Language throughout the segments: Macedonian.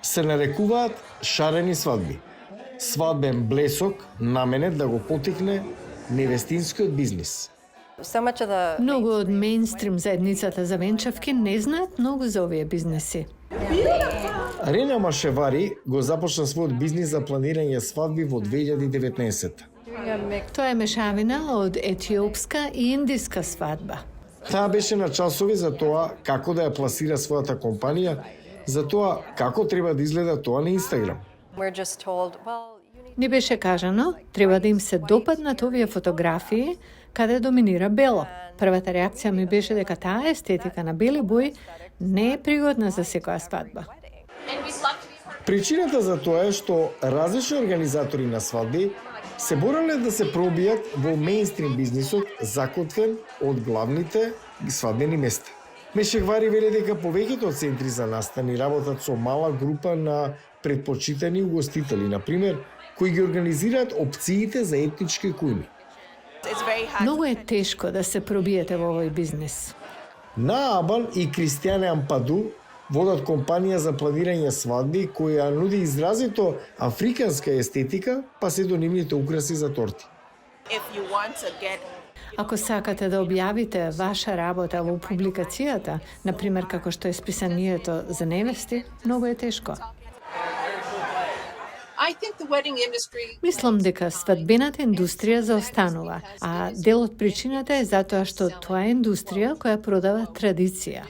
се нарекуваат шарени свадби. Свадбен блесок наменет да го потикне невестинскиот бизнис. Многу од мејнстрим заедницата за венчавки не знаат многу за овие бизнеси. Рена Машевари го започна својот бизнис за планирање свадби во 2019. Тоа е мешавина од етиопска и индиска свадба. Таа беше на часови за тоа како да ја пласира својата компанија, за тоа како треба да изгледа тоа на Инстаграм. Ни беше кажано, треба да им се допаднат овие фотографии каде доминира бело. Првата реакција ми беше дека таа естетика на бели бои не е пригодна за секоја свадба. Причината за тоа е што различни организатори на свадби се бореле да се пробијат во мејнстрим бизнисот, закотвен од главните свадбени места. Мешевари вели дека повеќето центри за настани работат со мала група на предпочитани угостители, например, кои ги организираат опциите за етнички кујни. Многу е тешко да се пробиете во овој бизнес. На Абан и Кристијане Ампаду водат компанија за планирање свадби која нуди изразито африканска естетика, па се до нивните украси за торти. Ако сакате да објавите ваша работа во публикацијата, например како што е списанието за невести, многу е тешко. Мислам дека свадбената индустрија заостанува, а дел од причината е затоа што тоа е индустрија која продава традиција.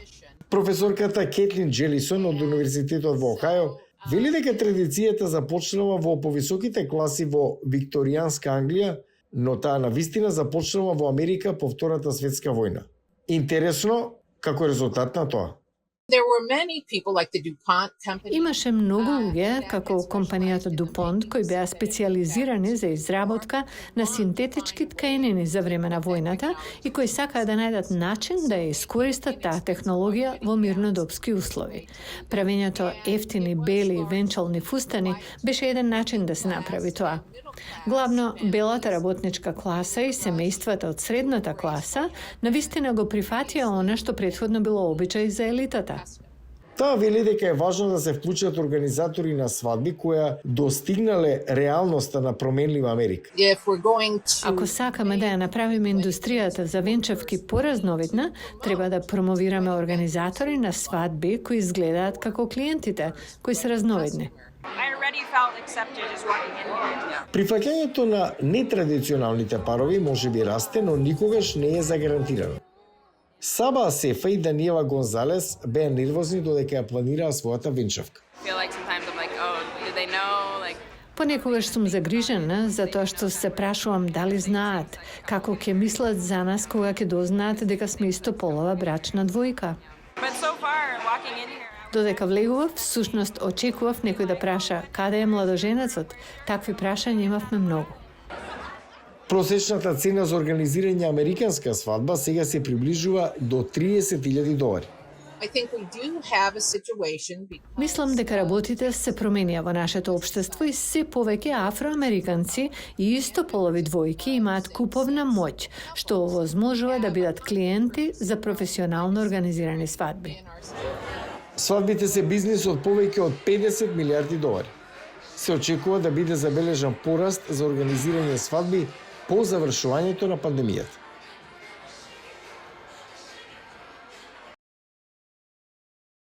Професорката Кетлин Джелисон од Универзитетот во Охајо вели дека традицијата започнала во повисоките класи во викторијанска Англија, но таа навистина започнала во Америка по Втората светска војна. Интересно, како резултат на тоа? Имаше многу луѓе, како компанијата DuPont, кои беа специализирани за изработка на синтетички ткаенини за време на војната и кои сакаа да најдат начин да ја искористат таа технологија во мирнодопски услови. Правењето ефтини, бели, венчални фустани беше еден начин да се направи тоа. Главно, белата работничка класа и семејствата од средната класа навистина го прифатија она што претходно било обичај за елитата. Таа вели дека е важно да се вклучат организатори на свадби која достигнале реалноста на променлива Америка. Ако сакаме да ја направиме индустријата за венчавки поразновидна, треба да промовираме организатори на свадби кои изгледаат како клиентите, кои се разновидни. Прифаќањето на нетрадиционалните парови може би расте, но никогаш не е загарантирано. Саба Асефа и Даниела Гонзалес беа нервозни додека ја планираа својата венчавка. Понекогаш сум загрижена за тоа што се прашувам дали знаат како ќе мислат за нас кога ќе дознаат дека сме истополова брачна двојка. Додека влегував, всушност очекував некој да праша каде е младоженецот. Такви прашања имавме многу. Просечната цена за организирање американска свадба сега се приближува до $30,000. Мислам дека работите се променија во нашето општество и се повеќе афроамериканци и истополови двојки имаат куповна моќ, што овозможува да бидат клиенти за професионално организирани свадби. Свадбите се бизнис од повеќе од $50 милиарди. Се очекува да биде забележан пораст за организирање свадби по завршувањето на пандемијата.